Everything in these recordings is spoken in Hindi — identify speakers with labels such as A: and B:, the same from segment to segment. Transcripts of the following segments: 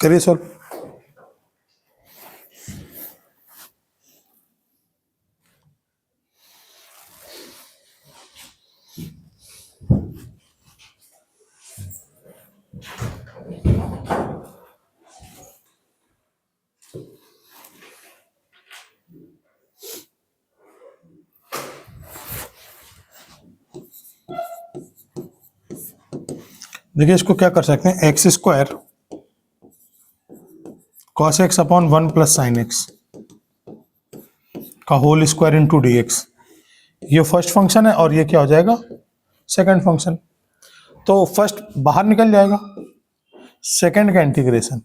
A: करिए सॉल्व। देखिए इसको क्या कर सकते हैं, x square cos x upon 1 plus sine x का whole square into d x. ये फर्स्ट फंक्शन है और ये क्या हो जाएगा, सेकंड फंक्शन। तो फर्स्ट बाहर निकल जाएगा, सेकंड का integration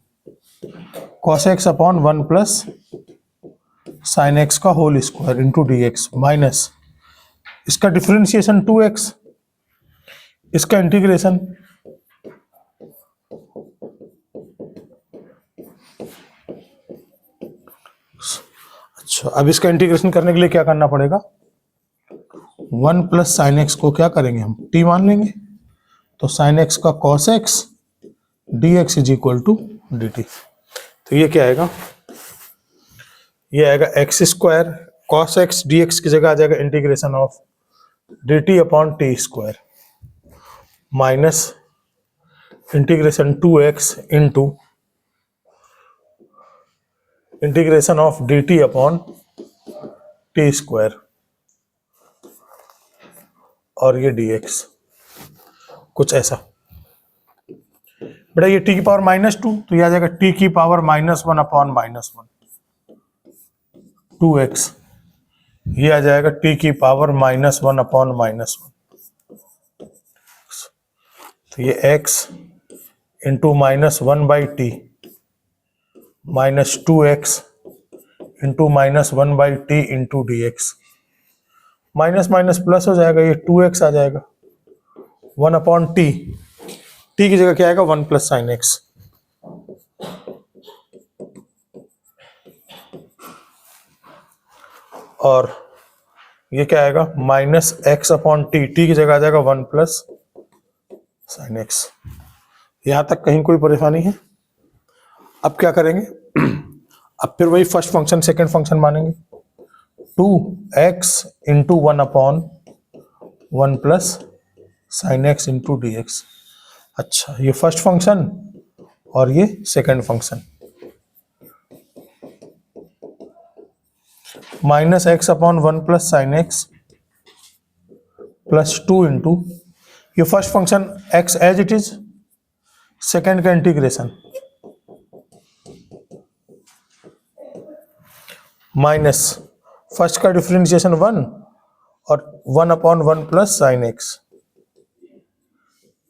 A: cos x upon 1 plus sine x का whole square into d x minus इसका डिफरेंशिएशन 2x, इसका इंटीग्रेशन अच्छा। अब इसका इंटीग्रेशन करने के लिए क्या करना पड़ेगा, 1 प्लस साइन एक्स को क्या करेंगे हम t मान लेंगे, तो साइन एक्स का cos x d x is equal to d t. तो ये क्या आएगा, ये आएगा x square cos x d x की जगह आ जाएगा integration of d t upon t square minus integration 2x into integration of d t upon t square और ये dx, कुछ ऐसा। बेटा ये t की पावर -2 तो ये आ जाएगा t की पावर -1 अपॉन -1 2x, ये आ जाएगा t की पावर -1 अपॉन -1। तो ये x into -1 by T -2x into -1 by T into d x, minus minus plus हो जाएगा, ये 2x आ जाएगा 1 अपॉन टी, टी की जगह क्या आएगा 1 प्लस साइन एक्स और ये क्या आएगा minus x upon T, T की जगह आ जाएगा 1 प्लस साइन एक्स। यहां तक कहीं कोई परेशानी है? अब क्या करेंगे, अब फिर वही फर्स्ट फंक्शन सेकंड फंक्शन मानेंगे, 2x into 1 upon 1 plus sine x into d x. अच्छा, ये फर्स्ट फंक्शन और ये second function minus x upon 1 plus sine x plus 2 into ये first function x as it is, second का इंटीग्रेशन माइनस फर्स्ट का डिफरेंशिएशन 1 और 1 upon 1 plus sine x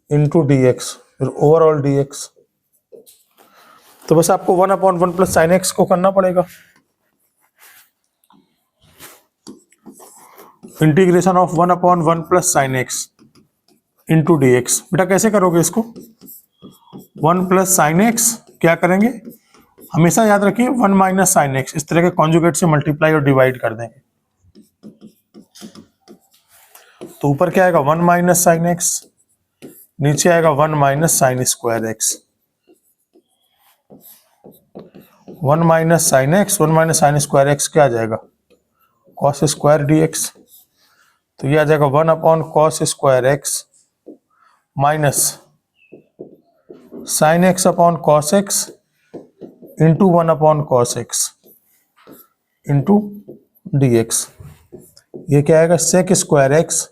A: into d x, फिर ओवरऑल डी एक्स। तो बस आपको 1 अपॉन 1 प्लस साइन एक्स को करना पड़ेगा, integration of 1 upon 1 plus sine x into d x. बेटा कैसे करोगे इसको, 1 प्लस साइन एक्स क्या करेंगे, हमेशा याद रखिए 1 माइनस साइन एक्स, इस तरह के कॉन्जुगेट से मल्टीप्लाई और डिवाइड कर देंगे। तो ऊपर क्या आएगा 1 माइनस साइन एक्स, नीचे आएगा 1 minus sine square x, 1 minus sine x 1 minus sine square x क्या आ जाएगा कॉस स्क्वायर डी एक्स। तो ये आ जाएगा 1 upon cos square x minus sine x upon cos x into 1 upon cos x into d x. ये क्या आएगा sec square x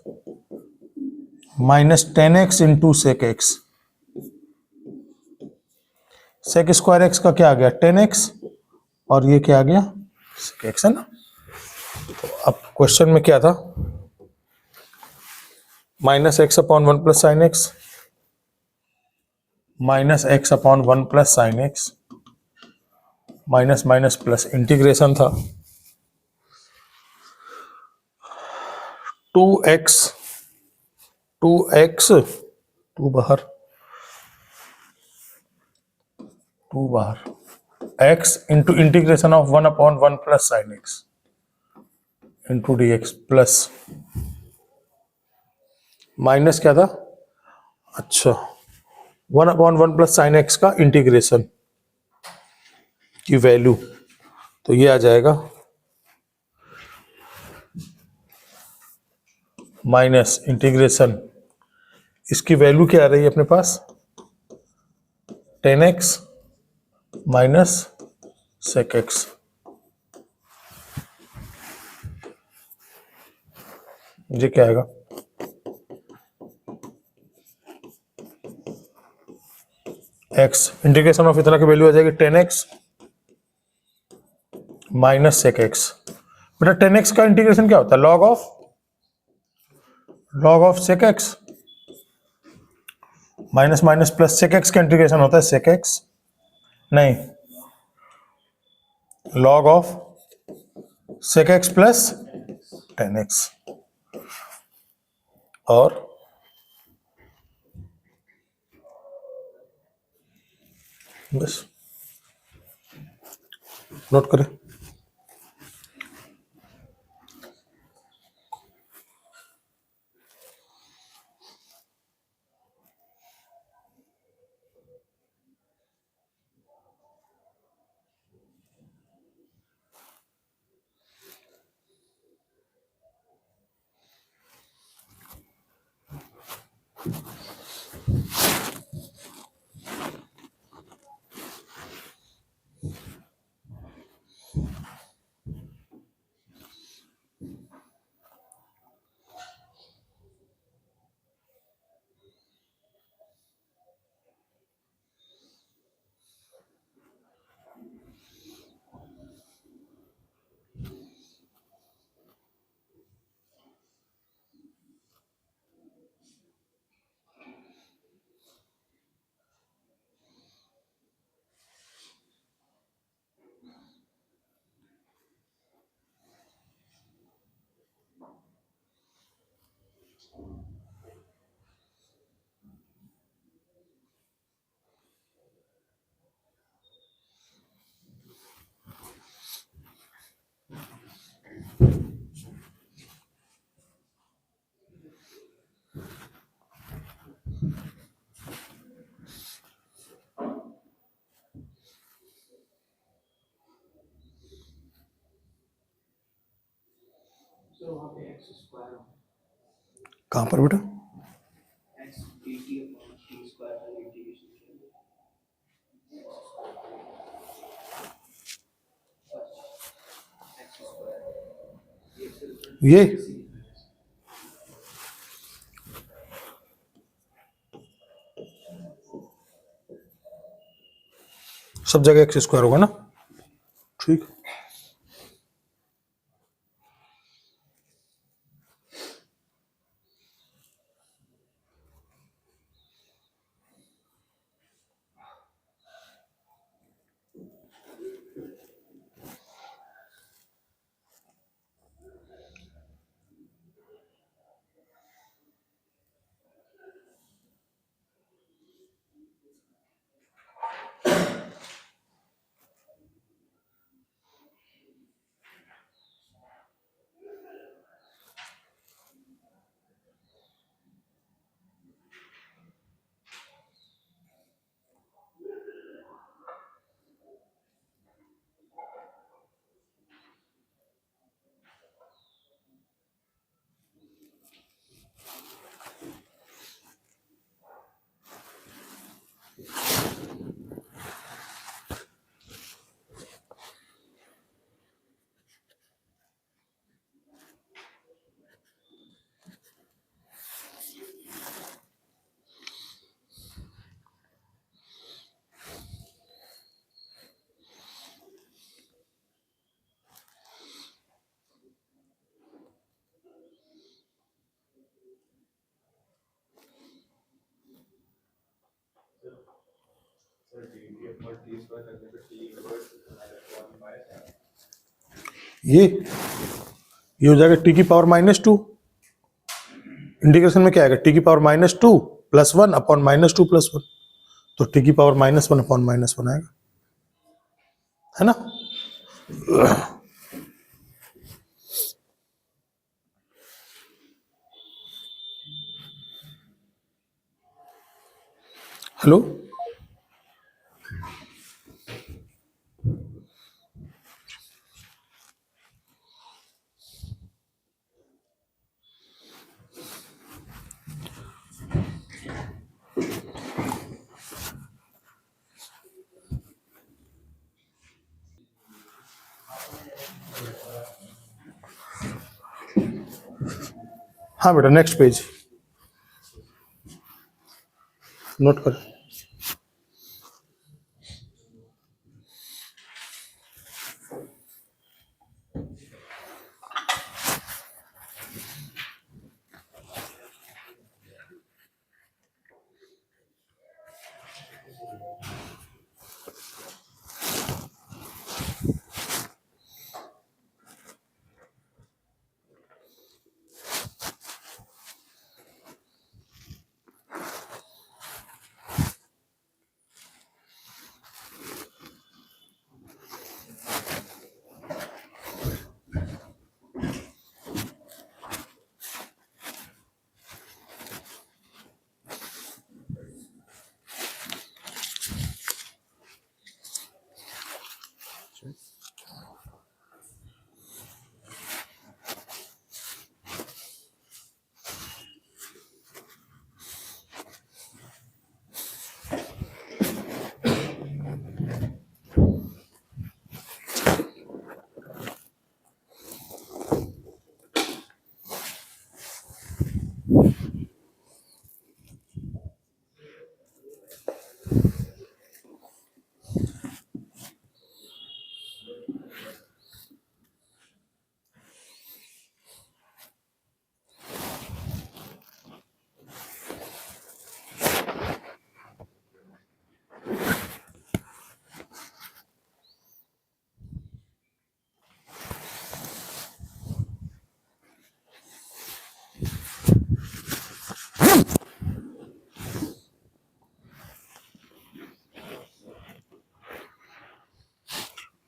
A: minus 10x into sec x. Sec square x का क्या आ गया 10x और ये क्या आ गया सेक एक्स, है ना। तो अब क्वेश्चन में क्या था, minus x upon 1 plus sine x minus x upon 1 plus sine x minus minus plus integration था 2x 2 बाहर x into integration of 1 upon 1 plus sine x into d x plus minus क्या था, अच्छा 1 अपॉन 1 प्लस साइन एक्स का इंटीग्रेशन की वैल्यू, तो ये आ जाएगा माइनस इंटीग्रेशन, इसकी वैल्यू क्या आ रही है अपने पास 10x माइनस sec x। ये क्या आएगा x इंटीग्रेशन ऑफ इतना की वैल्यू आ जाएगी 10x माइनस sec x। बेटा 10x का इंटीग्रेशन क्या होता है log of sec x, minus minus plus sec x का इंटीग्रेशन होता है sec x, नहीं log of sec x plus 10x। और बस नोट करें। कहां पर बेटा ये सब जगह एक्स स्क्वायर होगा ना, ठीक। ये हो जाएगा टी की पावर -2, इंटीग्रेशन में क्या आएगा टी की पावर -2 प्लस 1 अपॉन -2 प्लस 1, तो टी की पावर -1 अपॉन -1 आएगा, है ना। हेलो हाँ बेटा, नेक्स्ट पेज नोट कर।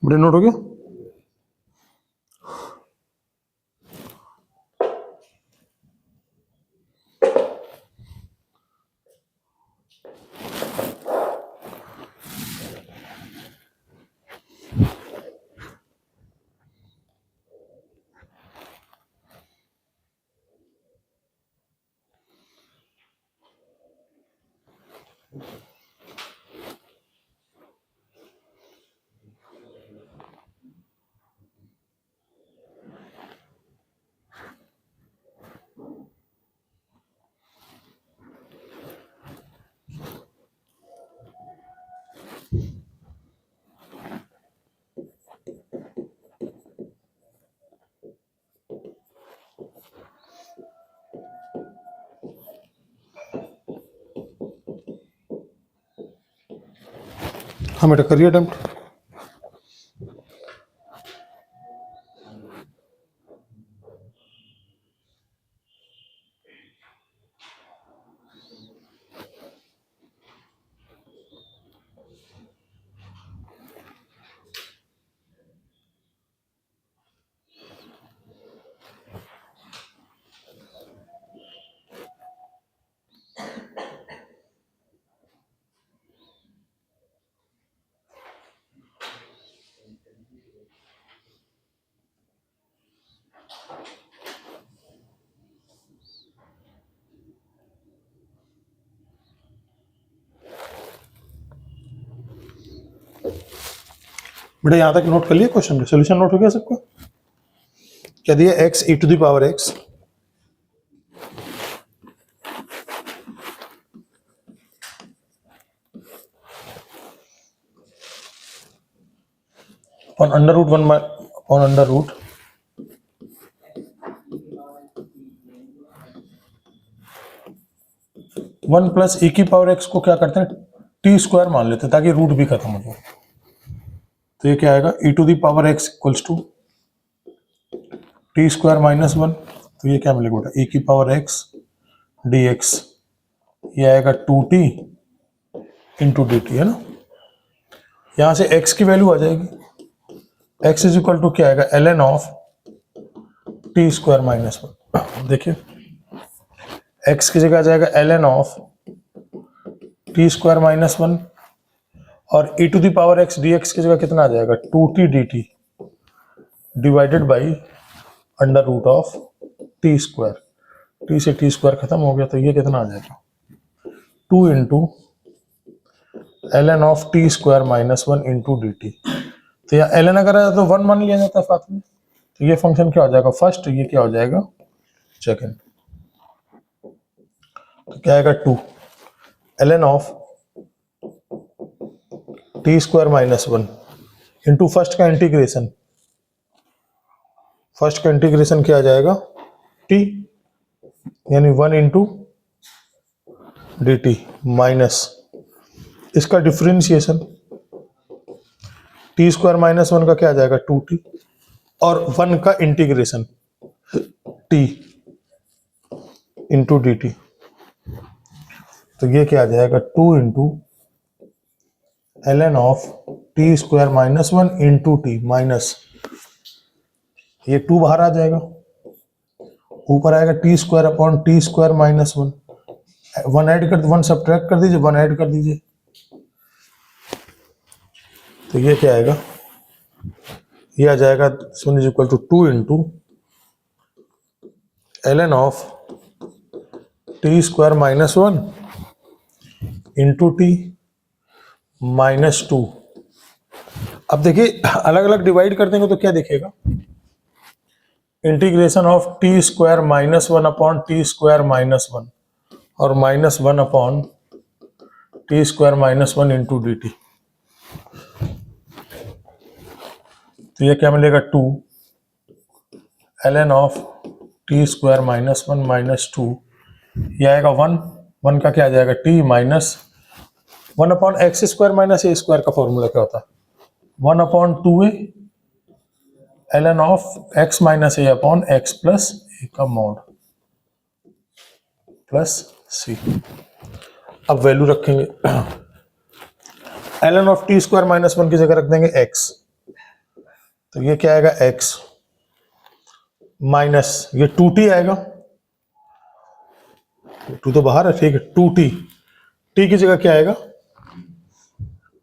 A: बड़े नोट हो गया। हाँ बेटा, करिए अटेम्प्ट। बेटा यहाँ तक नोट कर लिया क्वेश्चन का सोल्यूशन नोट हो गया सबको? क्या दिया? x e to the power x on under root 1 on under root one plus e की पावर x को क्या करते हैं, टी स्क्वायर मान लेते हैं ताकि रूट भी खत्म हो जाए। तो ये क्या आएगा, e to the power x equals to t square minus 1। तो ये क्या मिलेगा बेटा, e की पावर x dx, ये आएगा 2t इंटू डी टी, है ना। यहाँ से x की वैल्यू आ जाएगी, x इज इक्वल टू क्या आएगा, ln of t square minus 1। देखिए x की जगह आ जाएगा ln of t square minus 1 और e to the power x dx की जगह कितना आ जाएगा, 2t dt divided by under root of t square. T से टी स्क्वायर खत्म हो गया, तो ये कितना आ जाएगा, 2 into ln of t square minus 1 into d t. तो यहाँ ln अगर आया तो 1 मान लिया जाता है साथ में। तो ये फंक्शन क्या हो जाएगा, फर्स्ट, ये क्या हो जाएगा सेकंड। तो क्या आएगा 2 ln of t square minus 1 into first का इंटीग्रेशन, फर्स्ट का इंटीग्रेशन क्या आ जाएगा टी यानी 1 इंटू डी टी माइनस इसका डिफ्रेंशिएशन टी स्क्वायर माइनस 1 का क्या आ जाएगा 2t और 1 का integration t into d t, तो ये क्या आ जाएगा 2 into ln of t square minus 1 into t minus ये 2 बाहर आ जाएगा, ऊपर आएगा T square upon t square minus 1, 1 add कर 1 सब्ट्रैक्ट कर दीजिए 1 ऐड कर दीजिए, तो ये क्या आएगा ये आ जाएगा 1 is equal to 2 into ln of t square minus 1 into t minus 2। अब देखिए अलग अलग डिवाइड कर देंगे तो क्या दिखेगा integration of t square minus 1 upon t square minus 1 और minus 1 upon t square minus 1 into d t, तो ये क्या मिलेगा 2 ln of t square minus 1 minus 2, ये आएगा 1 का क्या आ जाएगा t minus 1 upon x square minus a square का फॉर्मूला क्या होता है 1 upon 2a ln of x minus a upon x plus ए का मॉड प्लस सी। अब वैल्यू रखेंगे ln of t square minus 1 की जगह रख देंगे x, तो ये क्या आएगा x माइनस ये 2t आएगा, 2 तो बाहर है ठीक है 2t, t की जगह क्या आएगा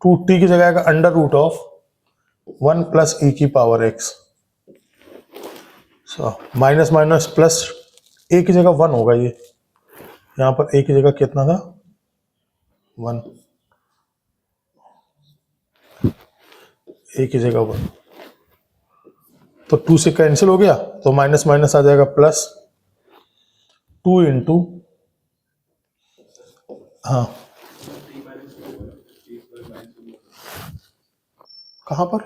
A: 2t की जगह आएगा under root of 1 plus e की power x, minus minus plus a की जगह 1 होगा, ये यहां पर a की जगह कितना था 1, a की जगह 1, तो 2 से कैंसिल हो गया तो माइनस माइनस आ जाएगा प्लस 2 इंटू हाँ कहां पर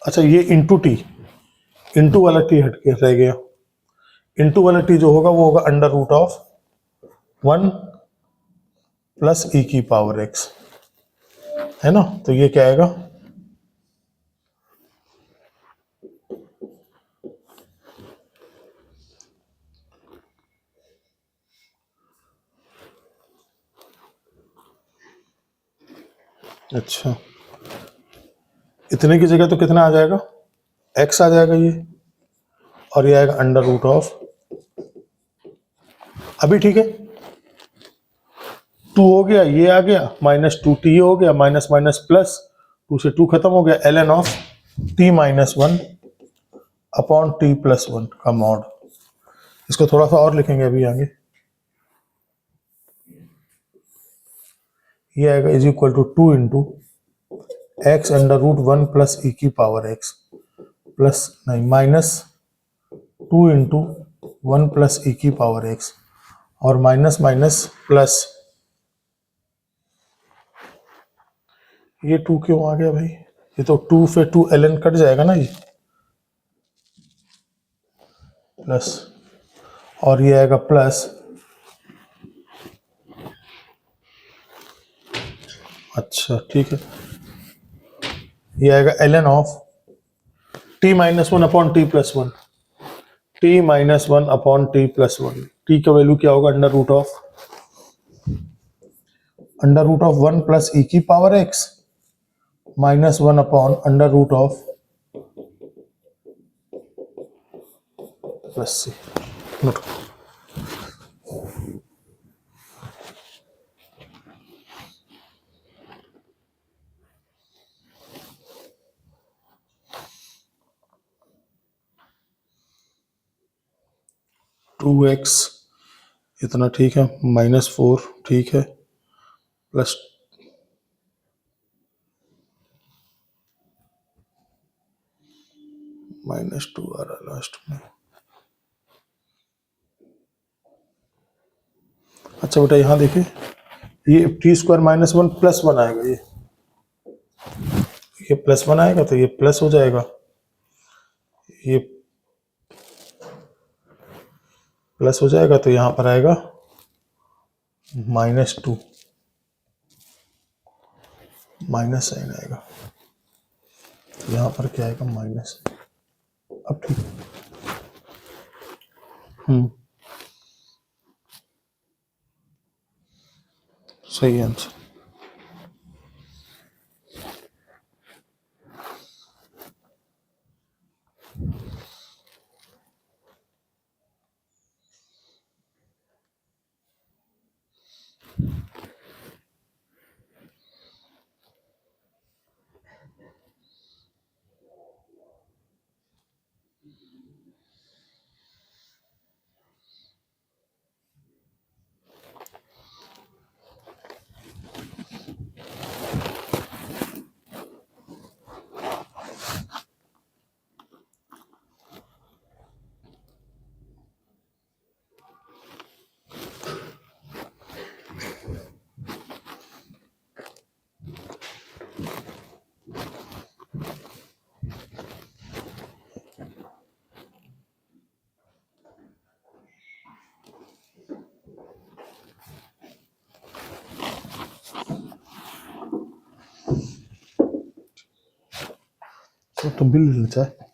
A: अच्छा ये इंटू टी, इंटू वाला टी हट के रह गया, इंटू वाला टी जो होगा वो होगा under root of 1 plus e की पावर एक्स, है ना, तो ये क्या आएगा अच्छा इतने की जगह तो कितना आ जाएगा x आ जाएगा ये, और ये आएगा अंडर रूट ऑफ, अभी ठीक है 2 हो गया ये आ गया माइनस 2t हो गया माइनस माइनस प्लस 2 से 2 खत्म हो गया ln of t minus 1 upon t plus 1 का मॉड, इसको थोड़ा सा और लिखेंगे अभी आगे, ये आएगा is equal to 2 into x under root 1 plus e की पावर एक्स प्लस नहीं माइनस 2 इंटू 1 प्लस ई की पावर एक्स और माइनस माइनस प्लस, ये 2 क्यों आ गया भाई, ये तो 2 से 2 ln कट जाएगा ना ये, प्लस और ये आएगा प्लस, अच्छा ठीक है ये आएगा ln of t minus 1 upon t plus 1, t minus 1 upon t plus 1, t का वैल्यू क्या होगा under root of 1 plus e की power x minus 1 upon under root of plus c, note 2x इतना ठीक है -4 ठीक है प्लस -2 आ रहा लास्ट में। अच्छा बेटा यहाँ देखिए, ये t² -1 +1 आएगा, ये +1 आएगा तो ये प्लस हो जाएगा, ये प्लस हो जाएगा तो यहाँ पर आएगा -2, माइनस साइन आएगा, तो यहाँ पर क्या आएगा माइनस। अब ठीक, सही आंसर। तो बिल लेना है।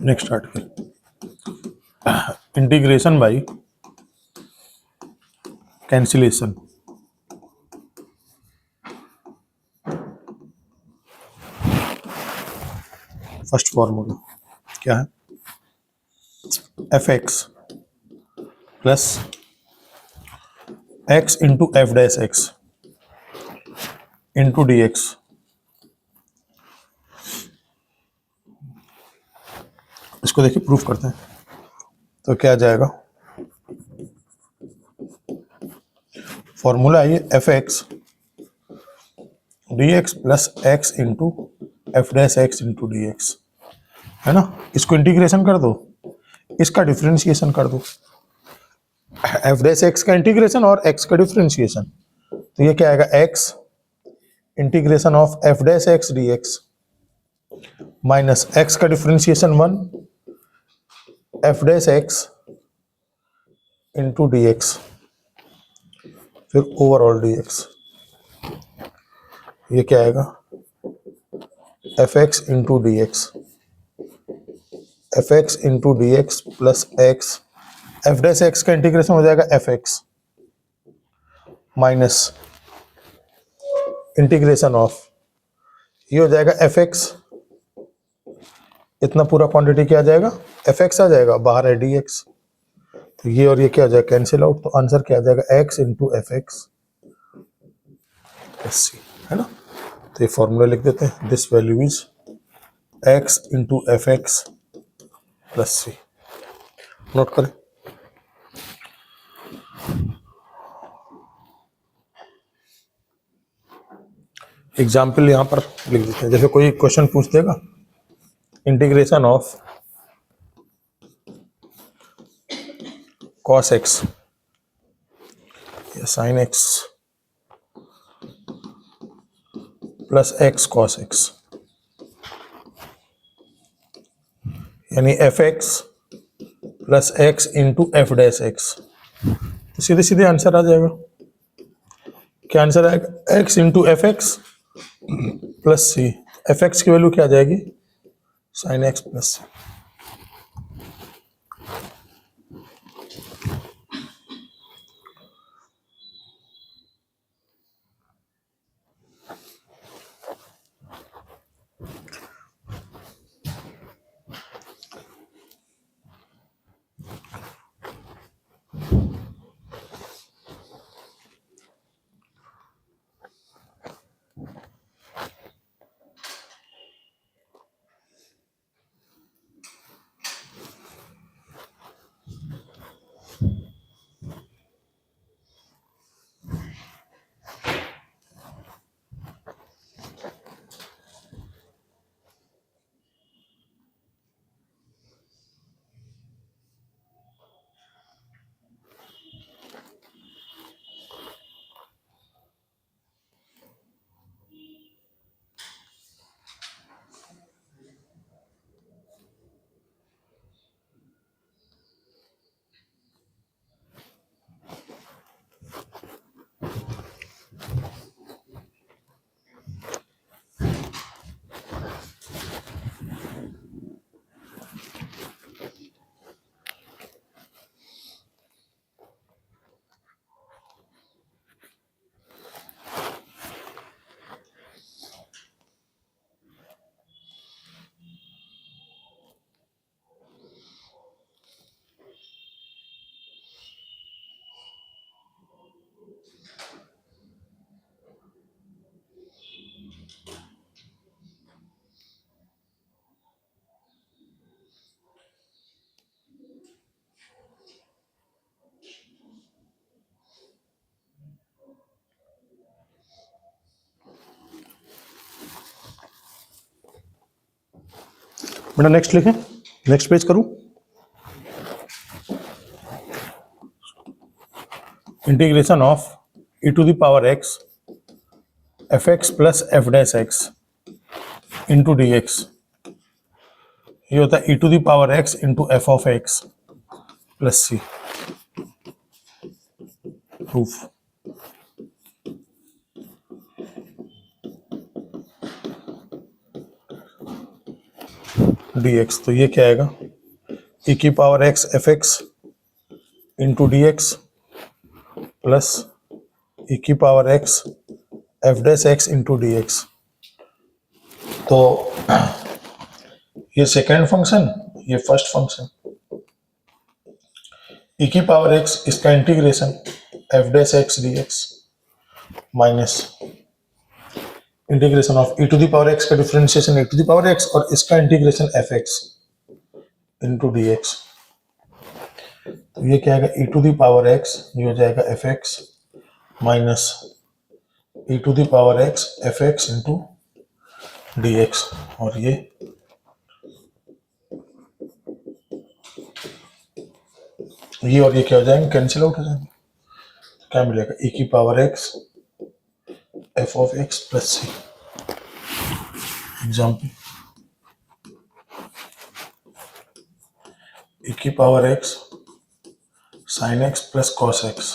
A: Next article, integration by cancellation. First formula क्या है, F x plus x into f dash x into d x. इसको देखिए प्रूफ करते हैं, तो क्या आ जाएगा, फॉर्मूला है ये F x d x plus x into f dash x into d x, है ना। इसको इंटीग्रेशन कर दो, इसका डिफरेंशिएशन कर दो, एफ डैश एक्स का इंटीग्रेशन और एक्स का डिफरेंशिएशन, तो ये क्या आएगा, x integration of f dash x d x minus x का differentiation 1 f dash x into d x, फिर ओवरऑल डी एक्स। ये क्या आएगा, f x into d x, f x into d x plus x, f dash x का इंटीग्रेशन हो जाएगा f x minus integration of, ये हो जाएगा एफ एक्स, इतना पूरा क्वांटिटी क्या आ जाएगा, एफ एक्स आ जाएगा, बाहर है डी एक्स, तो ये और ये क्या हो जाएगा, कैंसिल आउट, तो आंसर क्या आ जाएगा, x into f x plus c, है ना। तो ये फॉर्मूला लिख देते हैं, this value is x into f x plus c, note करें। एग्जाम्पल यहां पर लिख देते हैं, जैसे कोई क्वेश्चन पूछ देगा, इंटीग्रेशन ऑफ cos x या sin x plus x cos x, यानी F x plus x into f dash x, तो सीधे सीधे आंसर आ जाएगा, क्या आंसर आएगा, x into f x plus c, f x की वैल्यू क्या आ जाएगी, साइन एक्स प्लस सी। बेटा नेक्स्ट लिखें, नेक्स्ट पेज करूं, integration of e to the power x f x plus f dash x into d x, ये होता है e to the power x into f of x plus c, proof. D x, तो ये क्या आएगा, e की power x f x into d x plus e की power x f dash x into d x. तो ये सेकेंड फंक्शन, ये फर्स्ट फंक्शन, e की पावर x इसका integration f dash x dx minus integration of e to the power x का differentiation e to the power x और इसका इंटीग्रेशन fx इनटू dx। तो ये क्या आएगा e to the power x, ये हो जाएगा fx minus e to the power x fx into dx, और ये और ये क्या हो जाएंगे, कैंसिल आउट हो जाएंगे। क्या मिलेगा, e की power x f of x plus c. Example, e की power x sine x plus cos x,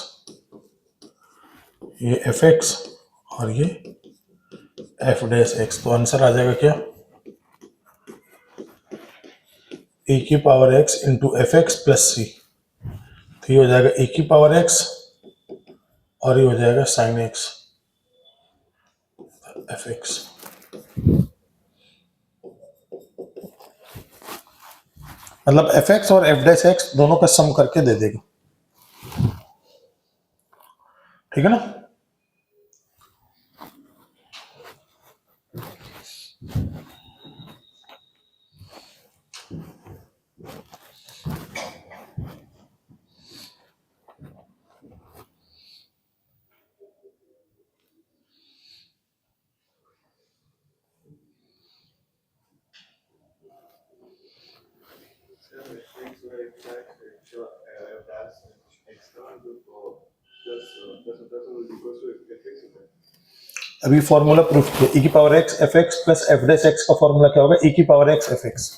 A: ये fx और ये f डैश x। तो आंसर आ जाएगा क्या, e की power x into f x plus c. तो ये हो जाएगा e की पावर x और ये हो जाएगा साइन x एफ एक्स। मतलब एफ एक्स और एफ डैश एक्स दोनों का सम करके दे देगा, ठीक है ना। अभी फॉर्मूला प्रूफ किया, e की power x f x plus f dash x का फॉर्मूला क्या होगा, e की पावर x एफ एक्स।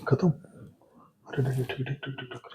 A: खत्म। अरे ठीक ठीक ठीक ठीक ठीक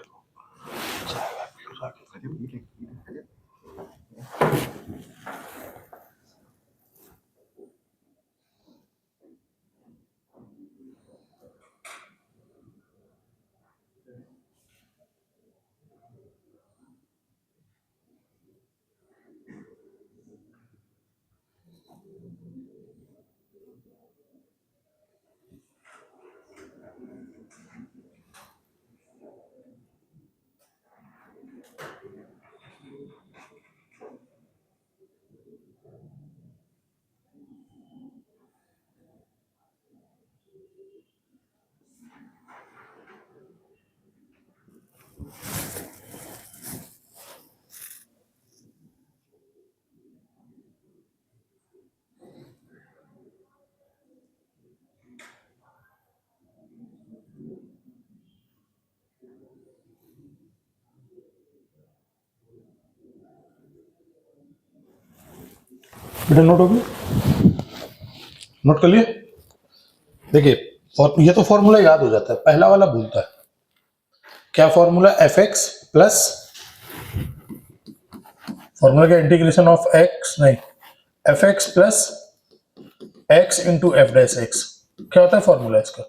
A: बेटा नोट हो गया, नोट कर लिए। देखिए ये तो फॉर्मूला याद हो जाता है, पहला वाला भूलता है। क्या formula, f x plus formula का इंटीग्रेशन ऑफ एक्स, नहीं f x plus x into f dash x. क्या होता है फॉर्मूला इसका,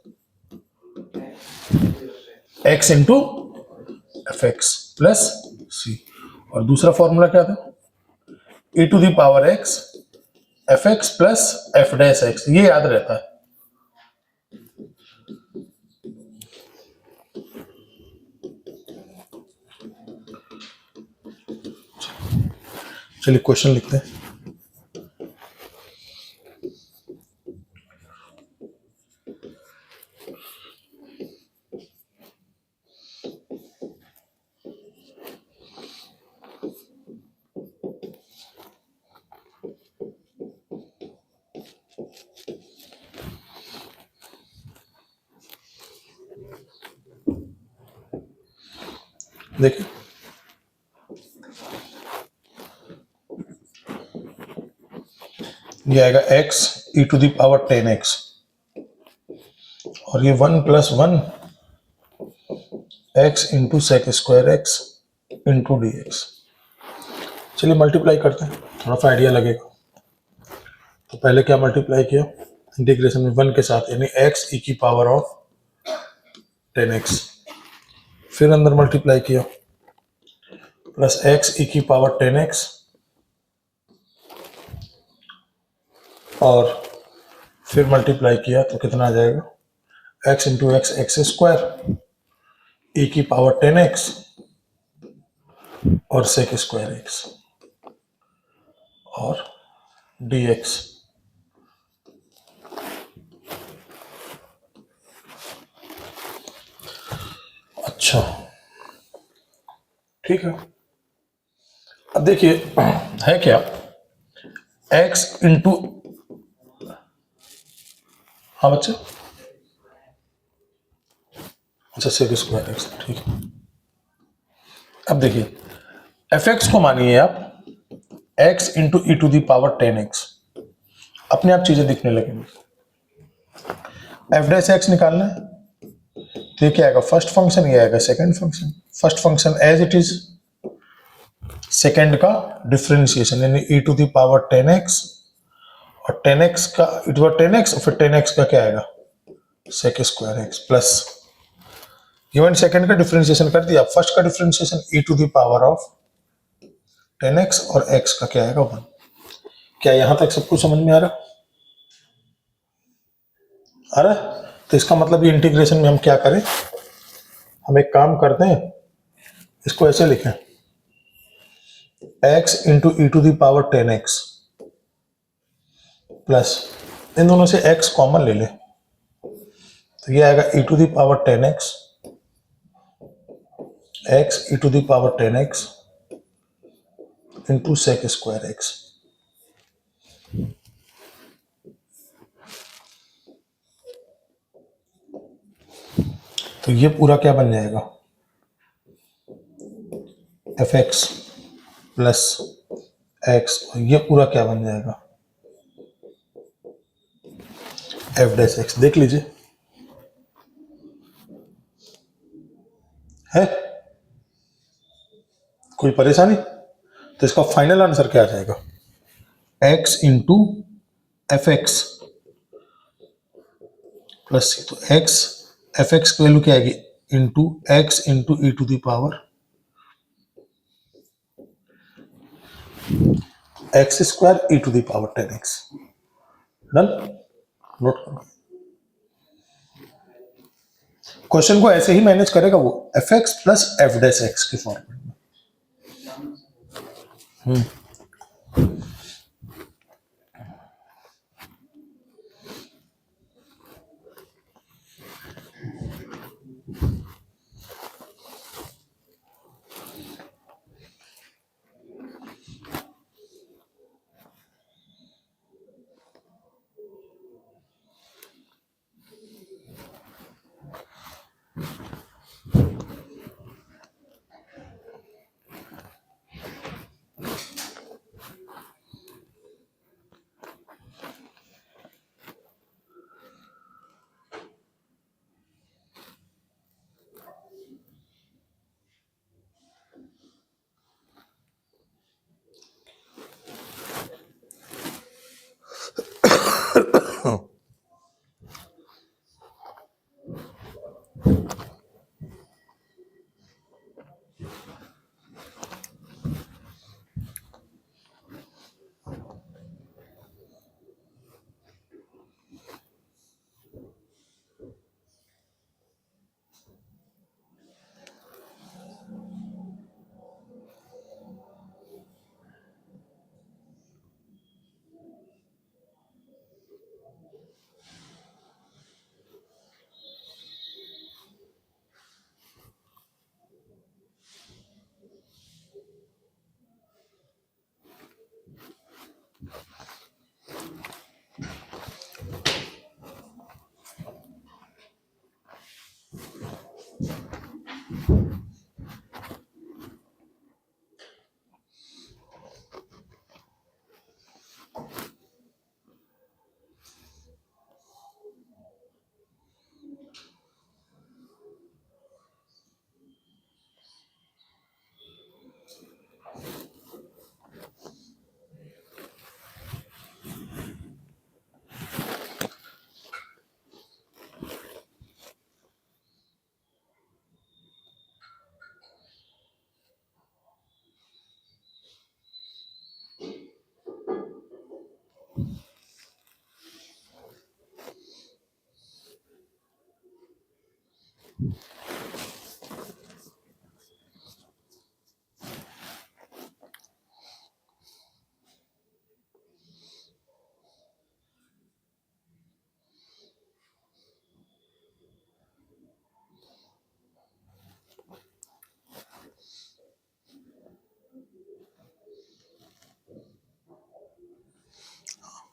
A: x into f x plus c. और दूसरा फॉर्मूला क्या था, e to the power x f x plus f dash x. ये याद रहता है। चलिए क्वेश्चन लिखते हैं। देखिए ये आएगा x e to the power 10x और ये 1 + 1 x into sec square x into d x. चलिए मल्टीप्लाई करते हैं, थोड़ा सा आइडिया लगेगा। तो पहले क्या मल्टीप्लाई किया इंटीग्रेशन में 1 के साथ, यानी x e की पावर ऑफ 10x, फिर अंदर मल्टीप्लाई किया प्लस x e की पावर 10x और फिर मल्टीप्लाई किया तो कितना आ जाएगा x into x x square e की पावर 10x और सेक स्क्वायर x और dx। अच्छा ठीक है, अब देखिए है क्या x इंटू, हाँ बच्चे, अच्छा सेक स्क्वायर एक्स, ठीक है। अब देखिए fx को मानिए आप x into e to the power 10x, अपने आप चीजें दिखने लगेंगी। एफ डैश एक्स निकालना है तो ये क्या आएगा फर्स्ट फंक्शन, ये आएगा second function. First function as it is, second का डिफरेंशिएशन यानी e to the power 10x और 10x का e टू पावर 10x और फिर 10x का क्या आएगा sec square x plus given second का डिफरेंशिएशन कर दिया। फर्स्ट का differentiation e to the power of 10x और x का क्या आएगा 1। क्या यहां तक सब कुछ समझ में आ रहा? आ रहा? तो इसका मतलब ये इंटीग्रेशन में हम क्या करें, हम एक काम करते हैं, इसको ऐसे लिखें x into e to the power 10x plus इन दोनों से x कॉमन ले ले तो ये आएगा e to the power 10x x e to the power 10x into sec square x। तो ये पूरा क्या बन जाएगा fx प्लस x, ये पूरा क्या बन जाएगा f डैश x। देख लीजिए है कोई परेशानी? तो इसका फाइनल आंसर क्या आ जाएगा x into f x plus c, तो x एफ एक्स की वैल्यू क्या आएगी into x into e to the power x square e to the power 10x। Done, note करो। क्वेश्चन को ऐसे ही मैनेज करेगा वो f x plus f dash x के फॉर्मेट में।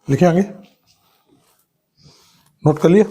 A: लिखे आगे, नोट कर लिया।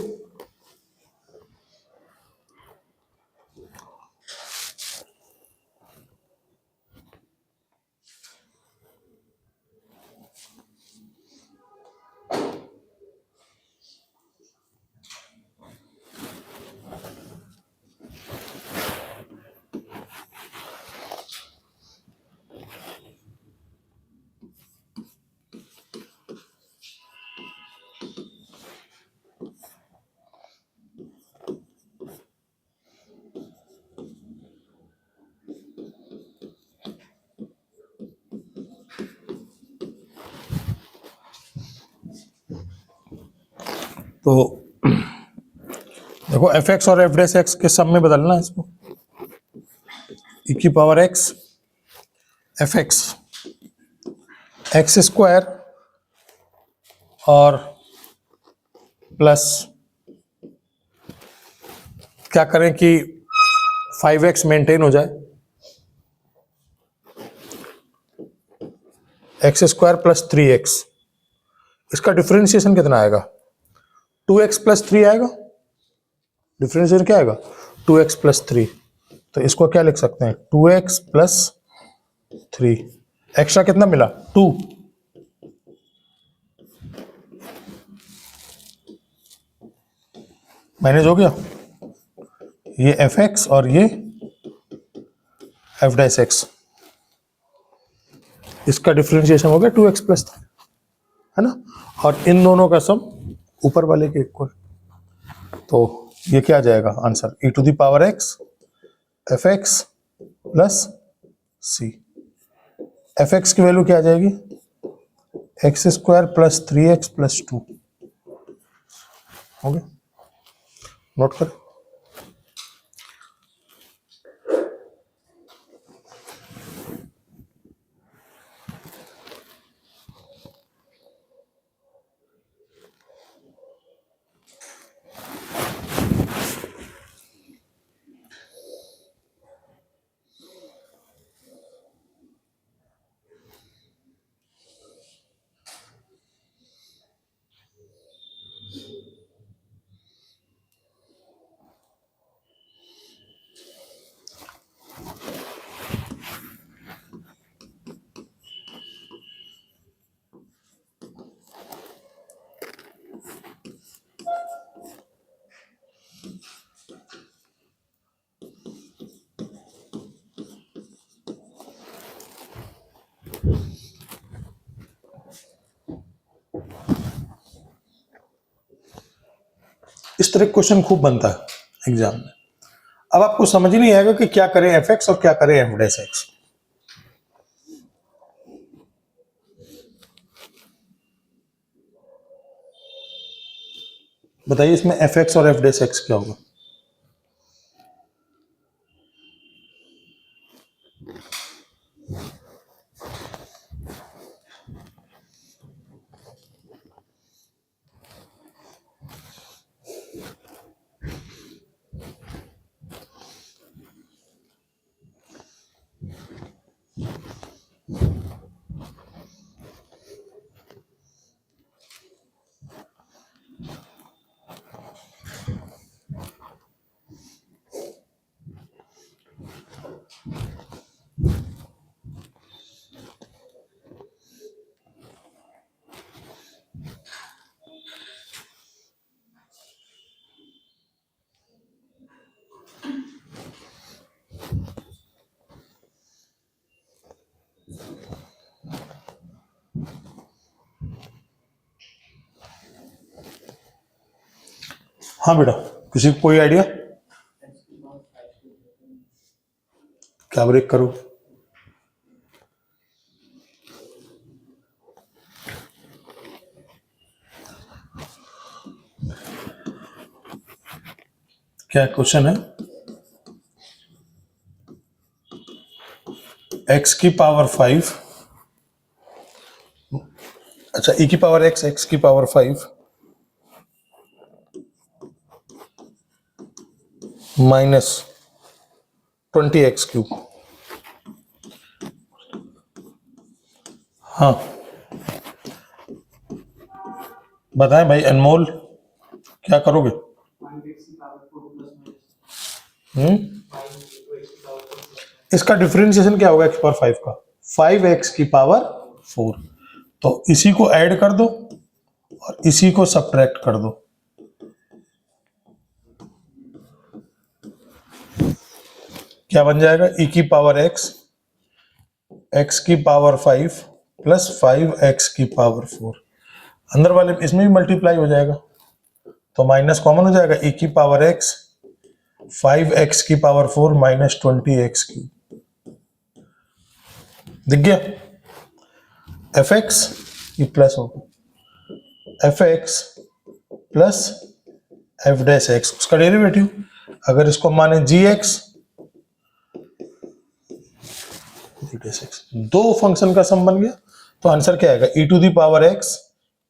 A: तो देखो एफ एक्स और एफ डैश एक्स के सम में बदलना है इसको, ई की power x f x x square और प्लस क्या करें कि 5x मेंटेन हो जाए, एक्स स्क्वायर प्लस 3x, इसका डिफरेंशिएशन कितना आएगा? 2x प्लस 3 आएगा। डिफरेंशिएशन क्या आएगा? 2x plus 3। तो इसको क्या लिख सकते हैं? 2x plus 3। एक्स्ट्रा कितना मिला? 2। मैनेज हो गया। ये एफ एक्स और ये एफ डैश एक्स, इसका डिफरेंशिएशन हो गया 2x प्लस 3, है ना। और इन दोनों का सम ऊपर वाले के इक्वल। तो ये क्या आ जाएगा answer? e to the power x f x plus c. F x की वैल्यू क्या आ जाएगी? X square plus 3x plus 2। हो गया, नोट कर। इस तरह क्वेश्चन खूब बनता है एग्जाम में। अब आपको समझ नहीं आएगा कि क्या करें एफ एक्स और क्या करें एफ डैश एक्स। बताइए इसमें एफ एक्स और एफ डैश एक्स क्या होगा? हाँ बेटा, किसी को कोई आइडिया? क्या ब्रेक करो? क्या क्वेश्चन है, x की पावर 5, अच्छा e की पावर x, x की पावर 5 माइनस 20x3। हाँ बताएं भाई अनमोल, क्या करोगे? इसका डिफरेंशिएशन क्या होगा x पावर 5 का? 5x की पावर 4। तो इसी को ऐड कर दो और इसी को सब्ट्रैक्ट कर दो। क्या बन जाएगा? e की पावर x, x की पावर 5 प्लस 5x की पावर 4। अंदर वाले इसमें भी मल्टीप्लाई हो जाएगा तो माइनस कॉमन हो जाएगा। e की पावर x 5x की पावर 4 माइनस 20x3। दिख गया? fx ये प्लस होगा, fx plus f dash x उसका डेरिवेटिव। अगर इसको माने gx, दो फंक्शन का सम बन गया तो आंसर क्या आएगा? e to the power x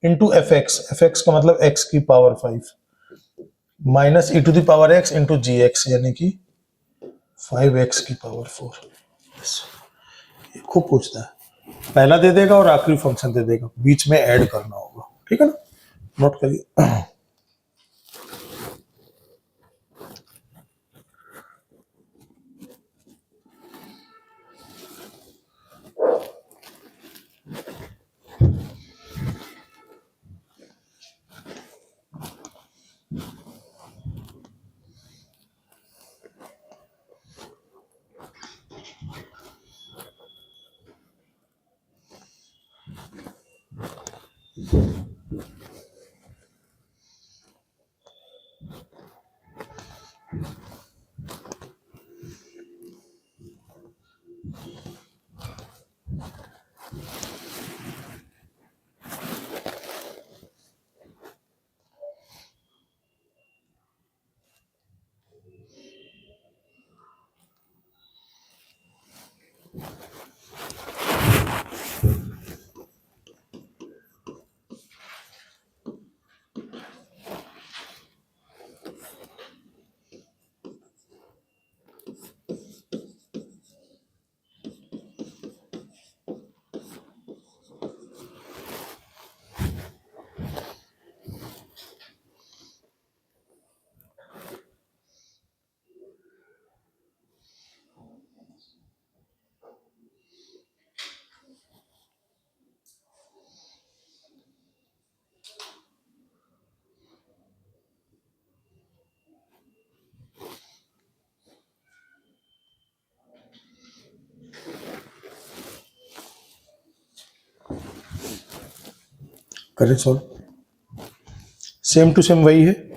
A: into f x, f x का मतलब x की power 5 minus e to the power x into g x यानी कि 5x की पावर 4। ये खूब पूछता है, पहला दे देगा और आखिरी फंक्शन दे देगा, बीच में ऐड करना होगा। ठीक है ना, नोट करिए। करें सॉल्व, सेम टू सेम वही है।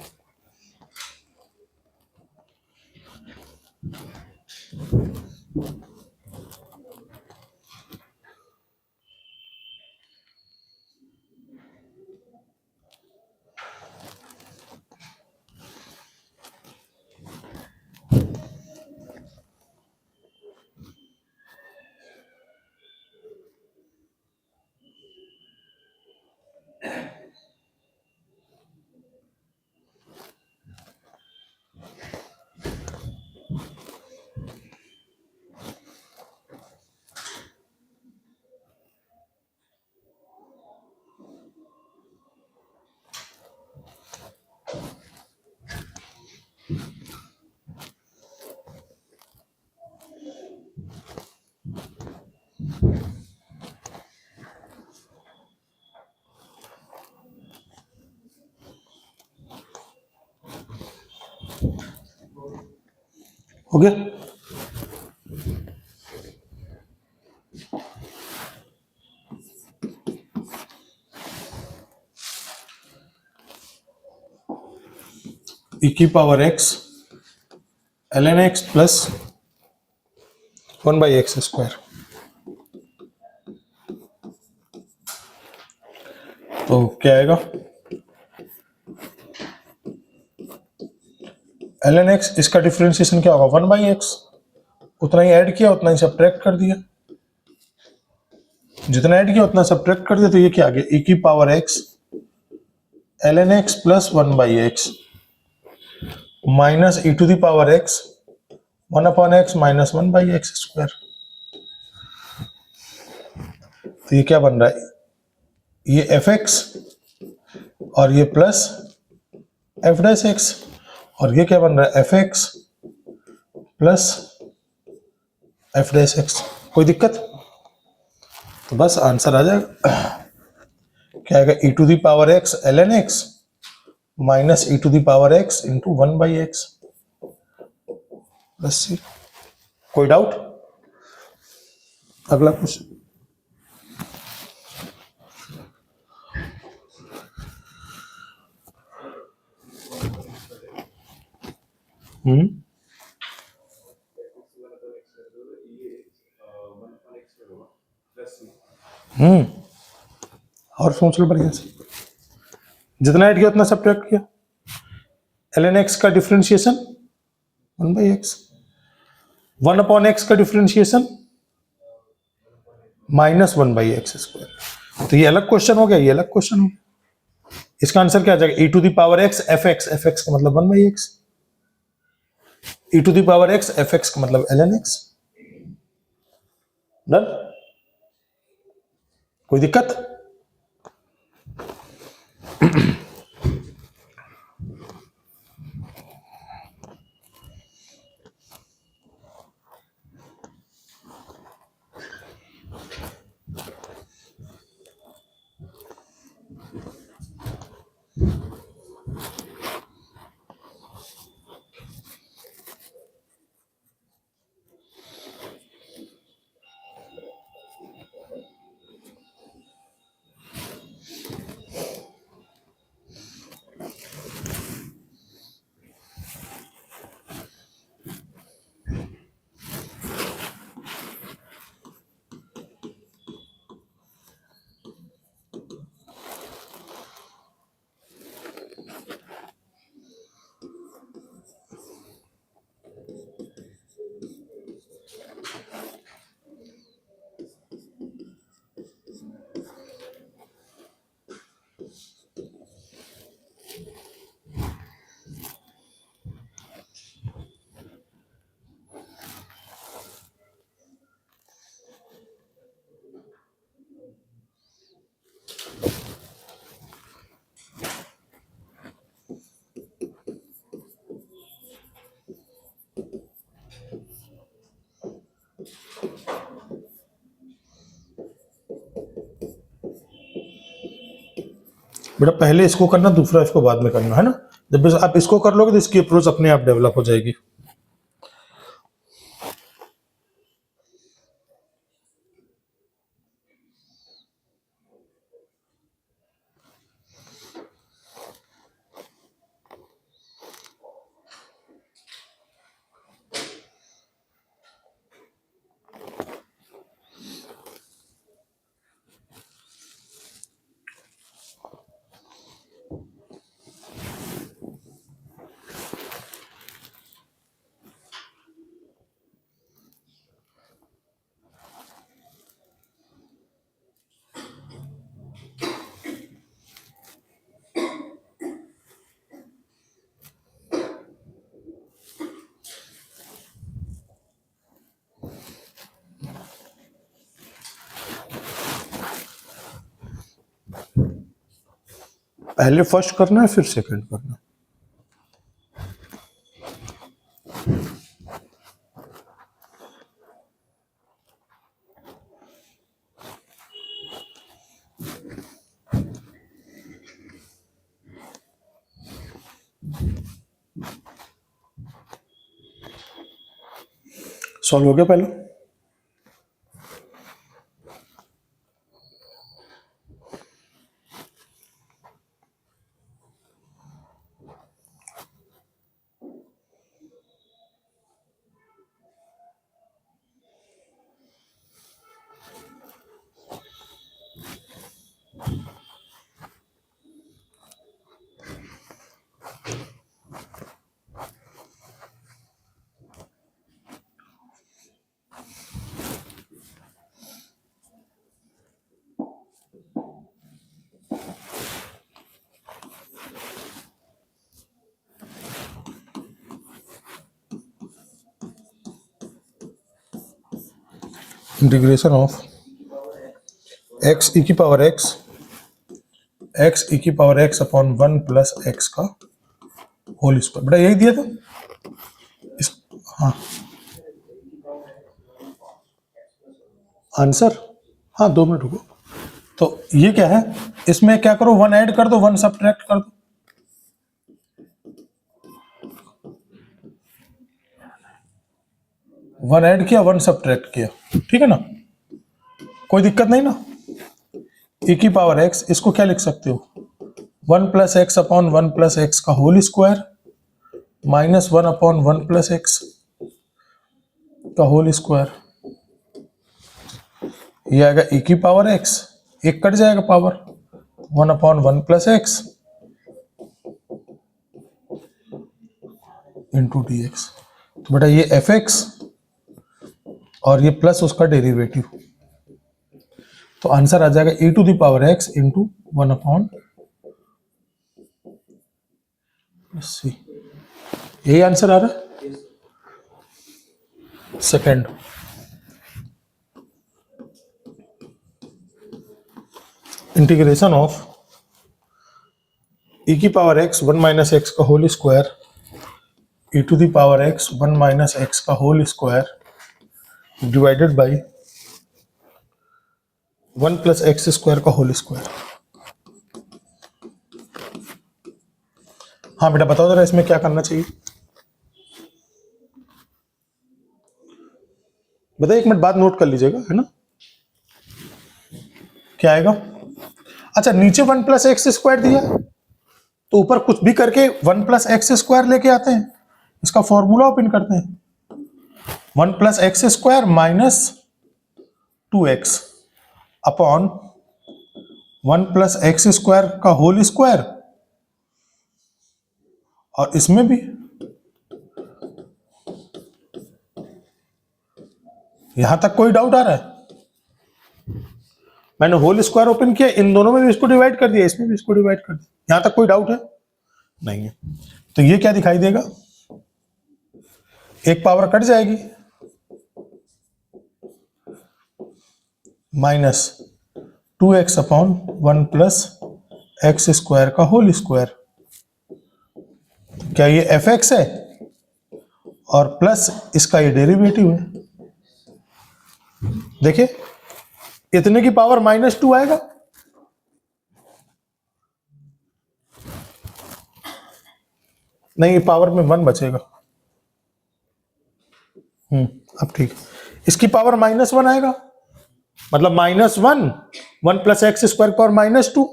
A: हो गया? e की power x ln x plus 1/x²। तो क्या आएगा? ln x, इसका डिफरेंशिएशन क्या होगा 1/x, उतना ही ऐड किया उतना ही सब्ट्रैक्ट कर दिया, जितना ऐड किया उतना सब्ट्रैक्ट कर दिया, तो ये क्या आ गया e की पावर x ln x प्लस 1/x minus e to the power x 1/x minus 1/x square. तो ये क्या बन रहा है, ये fx और ये प्लस f डैश x, और ये क्या बन रहा है fx plus f dash x। कोई दिक्कत? तो बस आंसर आ जाएगा, क्या आएगा e to the power x ln x minus e to the power x into 1/x plus c। कोई डाउट? अगला क्वेश्चन। और सोच लो बढ़िया से, जितना ऐड किया उतना सब्ट्रैक्ट किया, ln x का डिफरेंशिएशन 1/x, 1/x का डिफरेंशिएशन माइनस 1/x स्क्वायर। तो ये अलग क्वेश्चन हो गया, ये अलग क्वेश्चन हो गया। इसका आंसर क्या आ जाएगा e to the power x fx, fx का मतलब 1/x, e to the power x fx का मतलब ln x। डन? कोई दिक्कत? बेटा पहले इसको करना, दूसरा इसको बाद में करना, है ना। जब आप इसको कर लोगे तो इसकी अप्रोच अपने आप डेवलप हो जाएगी। पहले फर्स्ट करना है फिर सेकंड करना। सॉल्व हो गया पहले? इंटीग्रेशन ऑफ एक्स ई की power x upon 1 plus x का होल स्क्वायर। बेटा यही दिया था इस, हाँ आंसर, हाँ 2 मिनट रुको। तो ये क्या है, इसमें क्या करो, 1 ऐड कर दो, 1 सब्ट्रैक्ट कर दो। वन ऐड किया, 1 सब्ट्रैक्ट किया, ठीक है ना, कोई दिक्कत नहीं ना। e की पावर x, इसको क्या लिख सकते हो, 1 plus x upon 1 plus x का whole square minus 1 upon 1 plus x का होल स्क्वायर। ये आएगा e की पावर x, एक कट जाएगा power, 1 upon 1 plus x into d x. तो बेटा ये एफ एक्स और ये प्लस उसका डेरिवेटिव, तो आंसर आ जाएगा e to the power x into 1 upon c. यही आंसर आ रहा है। सेकेंड, इंटीग्रेशन ऑफ e की पावर x 1 माइनस एक्स का whole square e to the power x 1 minus x का whole square divided by 1 plus x square का होल स्क्वायर। हाँ बेटा बताओ जरा इसमें क्या करना चाहिए। बताइए, 1 मिनट बाद नोट कर लीजिएगा, है ना। क्या आएगा, अच्छा नीचे 1 प्लस एक्स स्क्वायर दिया तो ऊपर कुछ भी करके 1 प्लस एक्स स्क्वायर लेके आते हैं, इसका फॉर्मूला ओपन करते हैं, 1 plus x square minus 2x upon 1 plus x square का होल स्क्वायर। और इसमें भी यहां तक कोई डाउट आ रहा है, मैंने होल स्क्वायर ओपन किया, इन दोनों में भी इसको डिवाइड कर दिया, इसमें भी इसको डिवाइड कर दिया, यहां तक कोई डाउट है नहीं है। तो ये क्या दिखाई देगा, एक पावर कट जाएगी, minus 2x upon 1 plus x square का होल स्क्वायर। क्या ये एफ एक्स है और प्लस इसका ये डेरिवेटिव है। देखिए इतने की पावर -2 आएगा, नहीं पावर में 1 बचेगा। अब ठीक, इसकी पावर -1 आएगा, मतलब -1 1 प्लस एक्स स्क्वायर पावर -2,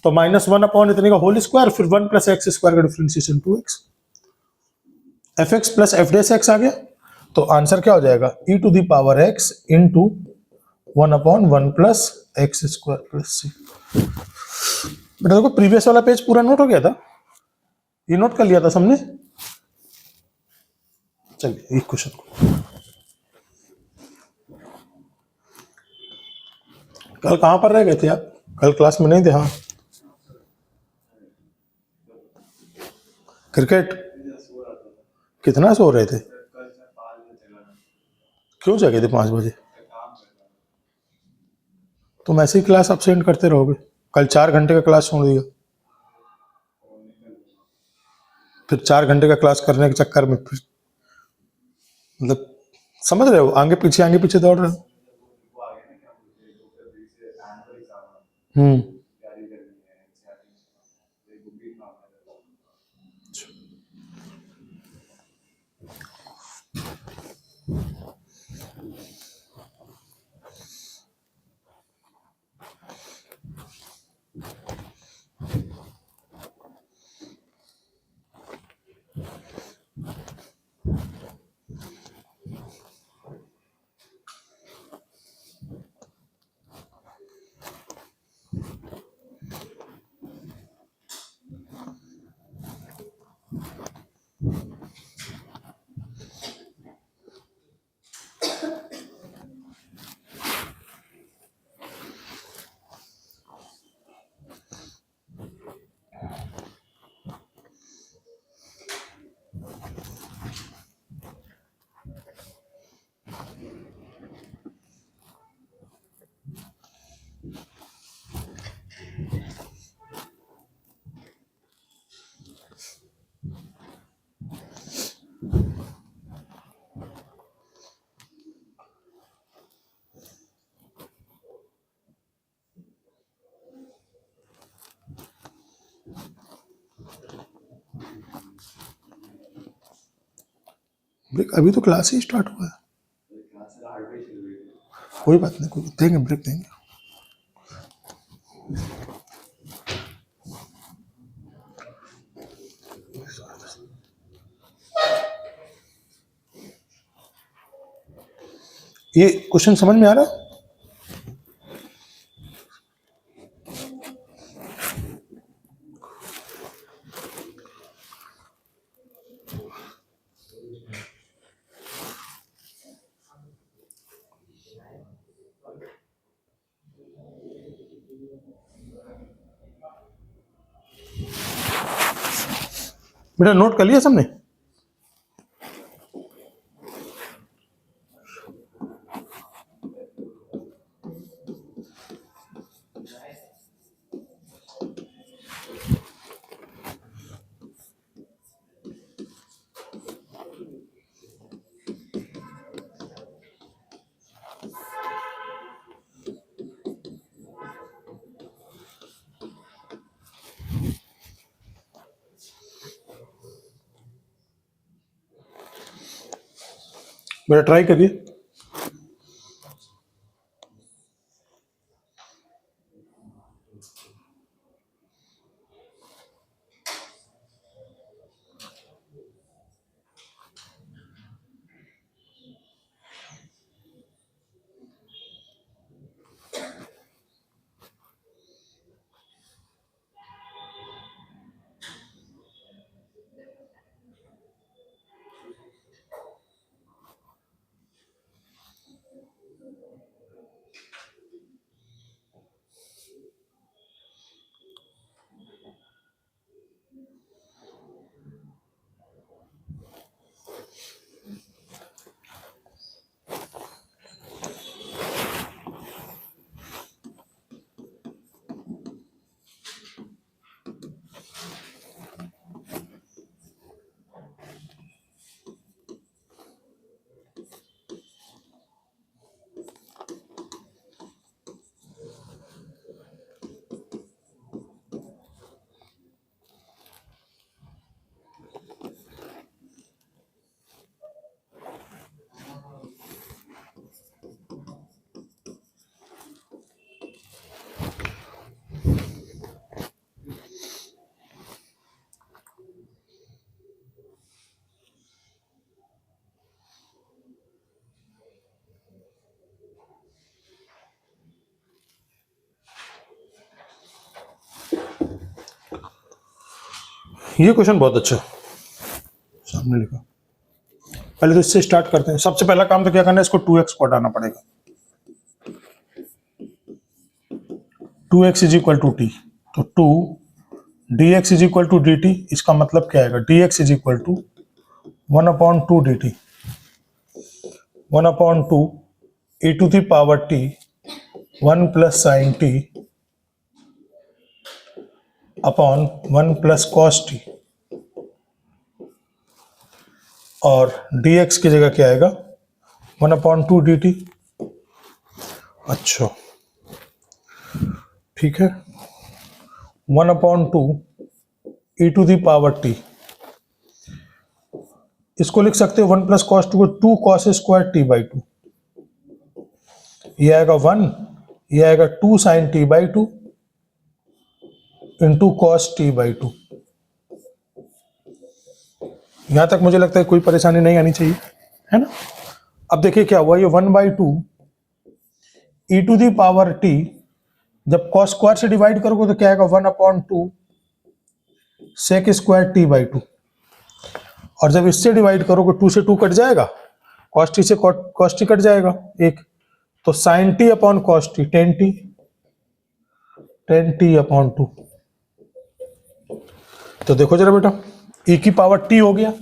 A: तो -1 अपॉन इतने का होल स्क्वायर, फिर 1 प्लस एक्स स्क्वायर का differentiation 2x, f x plus f dash x आ गया। तो आंसर क्या हो जाएगा, e to the power x into 1 upon 1 plus x square plus c. बेटा देखो प्रीवियस वाला पेज पूरा नोट हो गया था, ये नोट कर लिया था सबने। चलिए एक क्वेश्चन को, कल कहां पर रह गए थे आप, कल क्लास में नहीं थे। हाँ क्रिकेट, कितना सो रहे थे, क्यों जगे थे 5 बजे, तुम ऐसे ही क्लास अपसेंट करते रहोगे, कल 4 घंटे का क्लास छोड़ दिया, फिर 4 घंटे का क्लास करने के चक्कर में फिर मतलब समझ रहे हो, आगे पीछे दौड़ रहे हो। ब्रेक अभी तो क्लास ही स्टार्ट हुआ है। कोई बात नहीं, कोई देंगे, ब्रेक देंगे। ये क्वेश्चन समझ में आ रहा है? बेटा नोट कर लिया सबने? बेटा ट्राई करिए। ये क्वेश्चन बहुत अच्छा है, सामने लिखा। पहले तो इससे स्टार्ट करते हैं। सबसे पहला काम तो क्या करना है, इसको 2x को हटाना पड़ेगा। 2x is equal to T, तो 2 dx is equal to dt। इसका मतलब क्या आएगा, dx is equal to 1/2 dt, 1/2 e to the power t 1 plus sine t upon 1 plus cos t, और dx की जगह क्या आएगा, 1/2 dt। अच्छा ठीक है, 1/2 e to the power t, इसको लिख सकते हो 1 प्लस कॉस 2 को 2 कॉस स्क्वायर टी बाई 2, ये आएगा 1, ये आएगा 2 sine t by 2 into cos t by 2। यहां तक मुझे लगता है कोई परेशानी नहीं आनी चाहिए, है ना। अब देखिए क्या हुआ, ये 1/2 ई टू दी पावर टी, जब कॉस स्क्वायर से डिवाइड करोगे तो क्या आएगा, 1/2 सेक स्क्वायर टी बाई 2, और जब इससे डिवाइड करोगे 2 से 2 कट जाएगा, कॉस टी से कॉस टी कट जाएगा एक, तो sine t upon cos t 10t upon 2। तो देखो जरा बेटा, e की पावर t हो गया।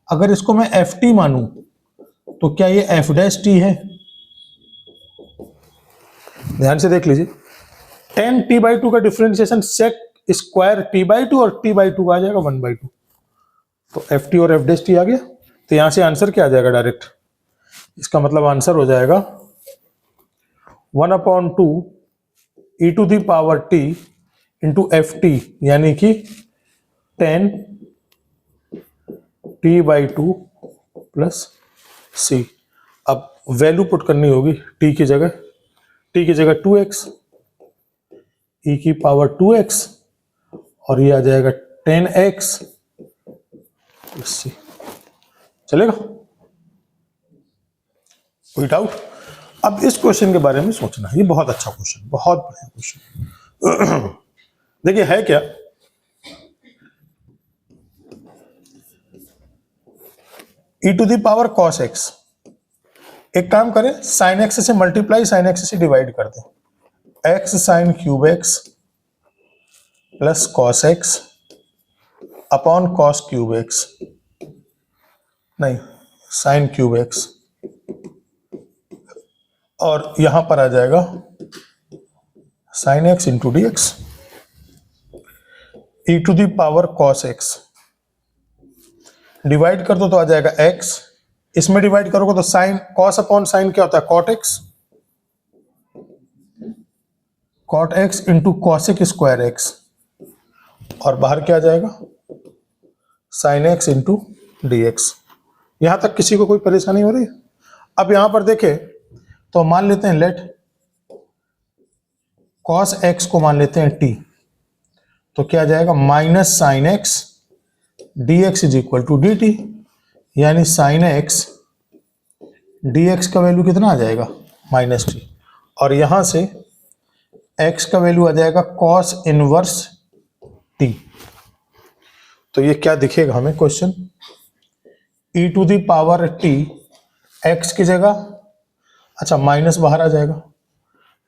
A: अगर इसको मैं एफ टी मानूं तो क्या ये एफ डैश टी है? ध्यान से देख लीजिए, 10t/2 का डिफरेंशिएशन सेक स्क्वायर t/2 और t/2 आ जाएगा 1/2, तो एफ टी और एफ डैश टी आ गया। तो यहां से आंसर क्या आ जाएगा डायरेक्ट, इसका मतलब आंसर हो जाएगा 1/2 e to the power t into f t, यानी कि 10t/2 प्लस सी। अब वैल्यू पुट करनी होगी टी की जगह 2x, e की पावर 2x, और ये आ जाएगा 10x सी। चलेगा? कोई डाउट? अब इस क्वेश्चन के बारे में सोचना, ये बहुत अच्छा क्वेश्चन, बहुत बढ़िया क्वेश्चन। देखिए है क्या, e to the power cos x, एक काम करें sin x से मल्टीप्लाई sin x से डिवाइड कर दें, x sin cube x plus cos x upon cos cube x, नहीं sin क्यूब x, और यहां पर आ जाएगा sin x into d x, e to the power cos x, divide कर दो तो आ जाएगा x, इसमें डिवाइड करोगे तो साइन, cos अपॉन साइन क्या होता है, cot x into cosec square x, और बाहर क्या आ जाएगा, sine x into d x. यहां तक किसी को कोई परेशानी हो रही है? अब यहां पर देखें तो मान लेते हैं लेट cos x को मान लेते हैं t, तो क्या आ जाएगा, minus sine x d x is equal to d t, यानी साइन x डी एक्स का वैल्यू कितना आ जाएगा, माइनस टी, और यहां से x का वैल्यू आ जाएगा cos इनवर्स t। तो ये क्या दिखेगा हमें question, e to the power t, x की जगह, अच्छा माइनस बाहर आ जाएगा,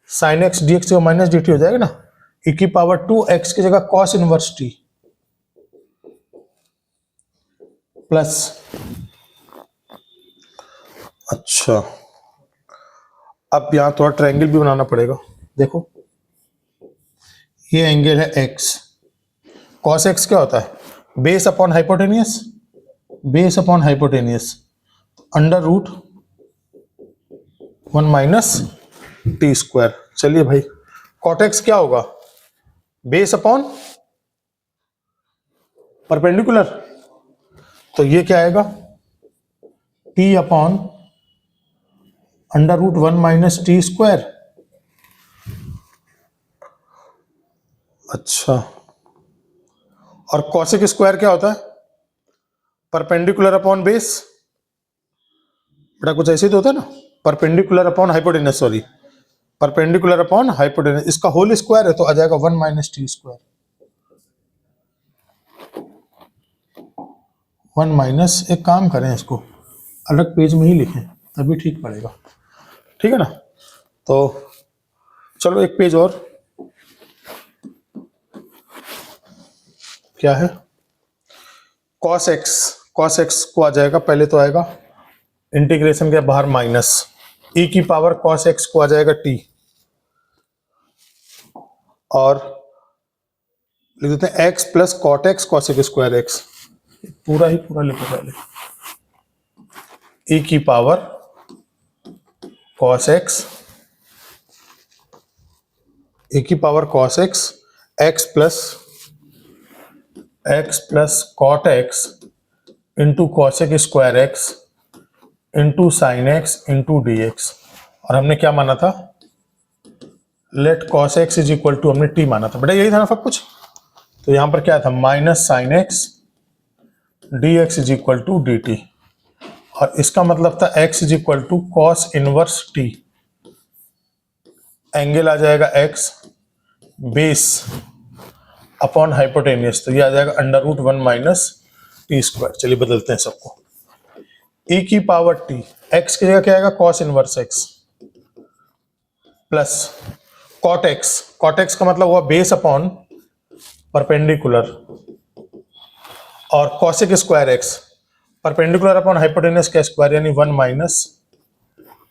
A: साइन x डी एक्स का माइनस डी टी हो जाएगा ना, e की पावर 2x की जगह cos इनवर्स t प्लस, अच्छा अब यहां थोड़ा ट्रायंगल भी बनाना पड़ेगा। देखो ये एंगल है x, cos x क्या होता है, base upon hypotenuse, base upon hypotenuse, under root 1 minus t square. चलिए भाई cot x क्या होगा, बेस अपॉन परपेंडिकुलर, तो ये क्या आएगा, t upon under root 1 minus t square. अच्छा, और कॉसेक स्क्वायर क्या होता है, परपेंडिकुलर अपॉन बेस, बेटा कुछ ऐसे तो होता है ना, perpendicular upon hypotenuse, sorry perpendicular upon hypotenuse, इसका होल स्क्वायर है तो आ जाएगा 1 माइनस टी स्क्वायर, 1 माइनस, एक काम करें इसको अलग पेज में ही लिखें तभी ठीक पड़ेगा, ठीक है ना। तो चलो एक पेज और, क्या है, cos x को आ जाएगा, पहले तो आएगा इंटीग्रेशन के बाहर माइनस, e की पावर cos x को आ जाएगा t, और लिख देते हैं x plus cot x cosec square x, पूरा ही पूरा लिखो पहले, e की पावर cos x, e की power cos x, x plus cot x into cosec square x into sine x into d x, और हमने क्या माना था, let cos x is equal to, हमने t माना था, बेटा यही था ना सब कुछ, तो यहां पर क्या था, minus sine x d x is equal to d t, और इसका मतलब था x is equal to cos inverse t, angle आ जाएगा x, बेस अपॉन हाइपोटेनियस, तो ये आ जाएगा under root 1 minus t square. चलिए बदलते हैं सबको, e की पावर t, x की जगह क्या आएगा, cos inverse x plus cot x का मतलब हुआ बेस अपॉन परपेंडिकुलर, और cosec square x perpendicular upon hypotenuse का स्क्वायर, यानी 1 minus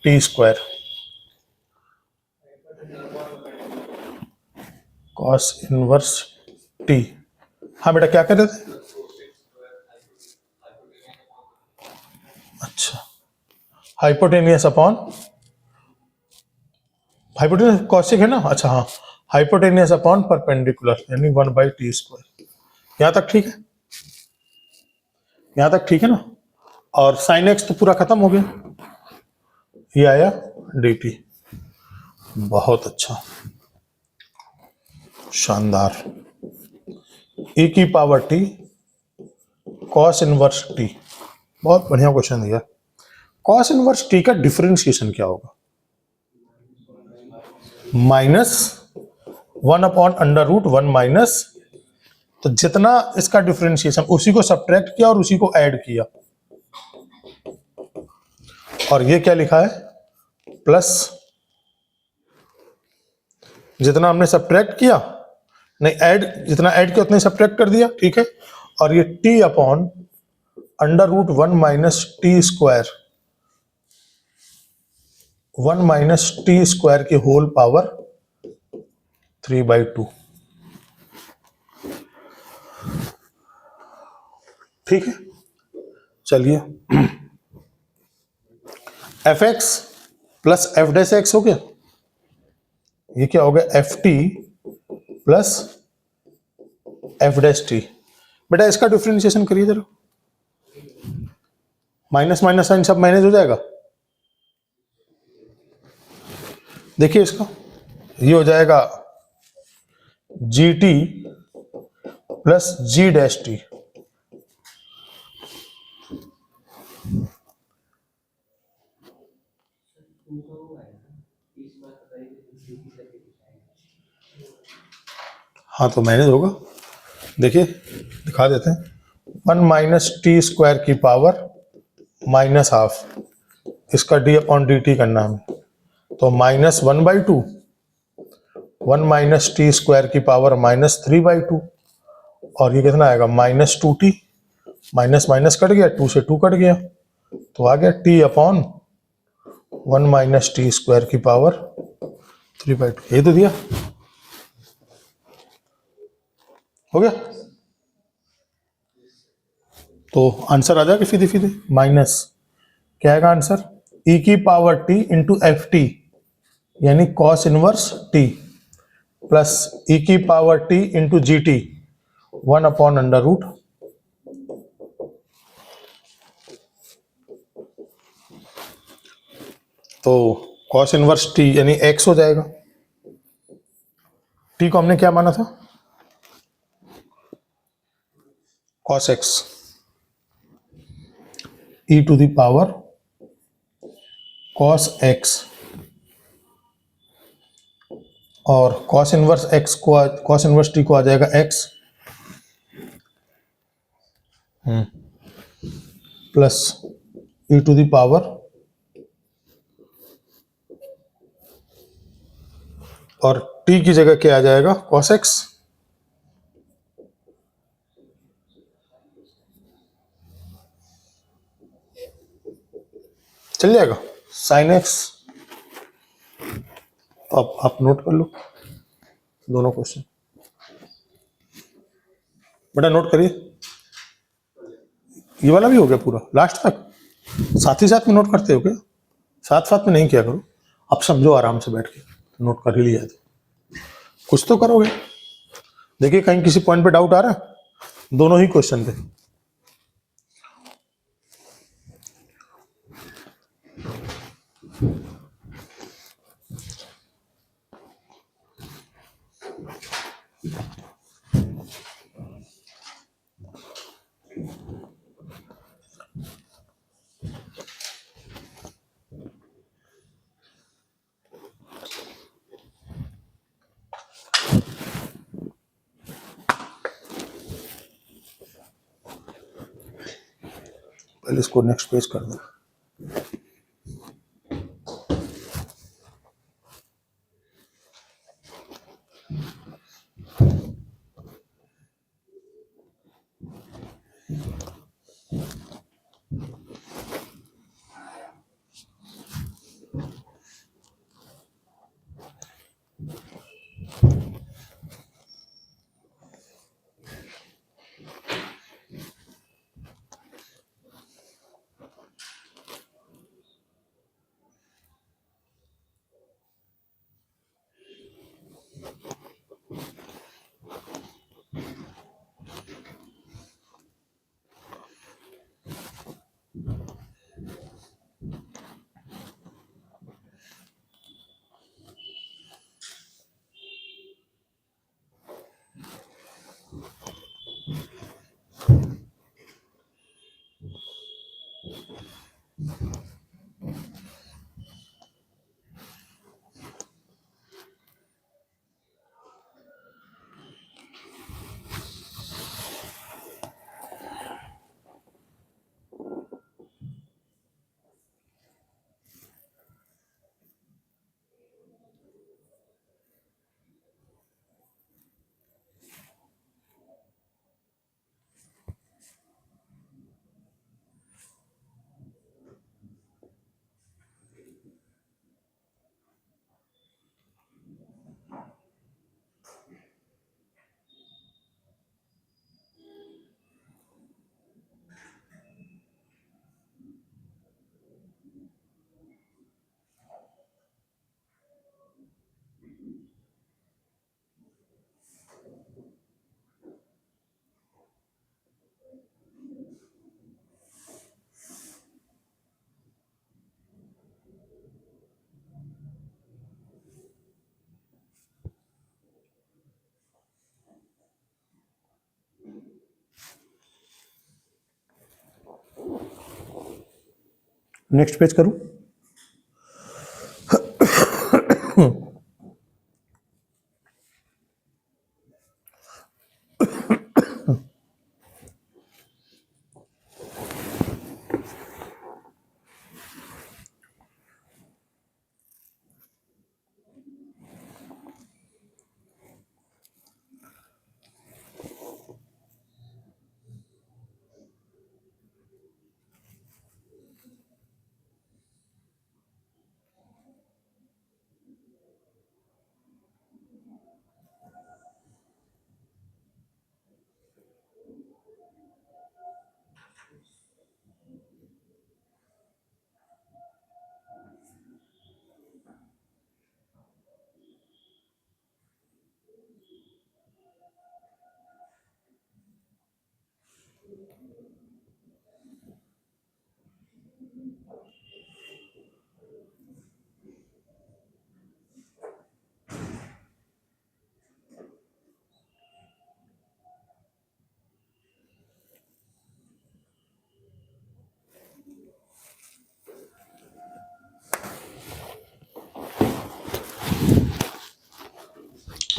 A: t square, cos inverse t। हाँ बेटा क्या कर रहे थे, अच्छा हाइपोटेनियस अपॉन, हाइपोटेनियस कॉसिक है ना, अच्छा हाँ, हाइपोटेनियस अपॉन परपेंडिकुलर, यानी 1 बाई टी स्क्वायर। यहां तक ठीक है, यहां तक ठीक है ना। और साइन एक्स तो पूरा खत्म हो गया, ये आया dt। बहुत अच्छा, शानदार। e की power t cos inverse t, बहुत बढ़िया क्वेश्चन दिया। cos इनवर्स t का डिफरेंशिएशन क्या होगा? -1/√1 माइनस, तो जितना इसका डिफरेंशिएशन उसी को सब्ट्रैक्ट किया और उसी को ऐड किया, और ये क्या लिखा है प्लस, जितना हमने सब्ट्रैक्ट किया, नहीं ऐड, जितना ऐड किया उतना सब्ट्रैक्ट कर दिया, ठीक है। और ये t/√1 minus t square, 1 minus t square की होल पावर 3/2, ठीक है। चलिए F x plus f dash x हो गया, ये क्या हो गया F T plus f dash T. बेटा इसका डिफरेंशिएशन करिए जरा, माइनस माइनस साइन सब मैनेज हो जाएगा। देखिए इसका, ये हो जाएगा जी टी प्लस जी डैश टी, हाँ तो मैनेज होगा। देखिए दिखा देते हैं, 1 माइनस टी स्क्वायर की पावर माइनस हाफ, इसका d/dt करना हमें, तो -1/2, 1 माइनस टी स्क्वायर की पावर -3/2, और ये कितना आएगा -2t, माइनस माइनस कट गया, 2 से 2 कट गया, तो आ गया t/1 माइनस टी स्क्वायर की पावर 3/2, ये तो दिया, हो गया। तो आंसर आ जाएगा सीधे सीधे, माइनस क्या आएगा आंसर, e की power t into f t, यानी cos inverse t, plus e की power t into g t, 1/√, तो कॉस इनवर्स t यानी x हो जाएगा। t को हमने क्या माना था, cos x, e to the power cos x, और कॉस इनवर्स x को, कॉस इनवर्स t को आ जाएगा x, plus e to the power, और t की जगह क्या आ जाएगा cos x, चल जाएगा sin x। अब आप नोट कर लो दोनों क्वेश्चन, बेटा नोट करिए, ये वाला भी हो गया पूरा लास्ट तक, साथ ही साथ में नोट करते हो क्या? साथ साथ में नहीं किया करो, अब समझो आराम से बैठ के, नोट कर ही लिया तो कुछ तो करोगे। देखिए कहीं किसी पॉइंट पे डाउट आ रहा है, दोनों ही क्वेश्चन पे। पहले इसको नेक्स्ट पेज कर दो। नेक्स्ट पेज करूं?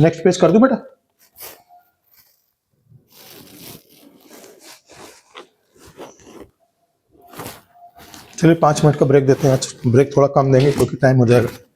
A: नेक्स्ट पेज कर दूं बेटा? चलिए 5 मिनट का ब्रेक देते हैं, आज ब्रेक थोड़ा कम देंगे क्योंकि टाइम हो जाएगा।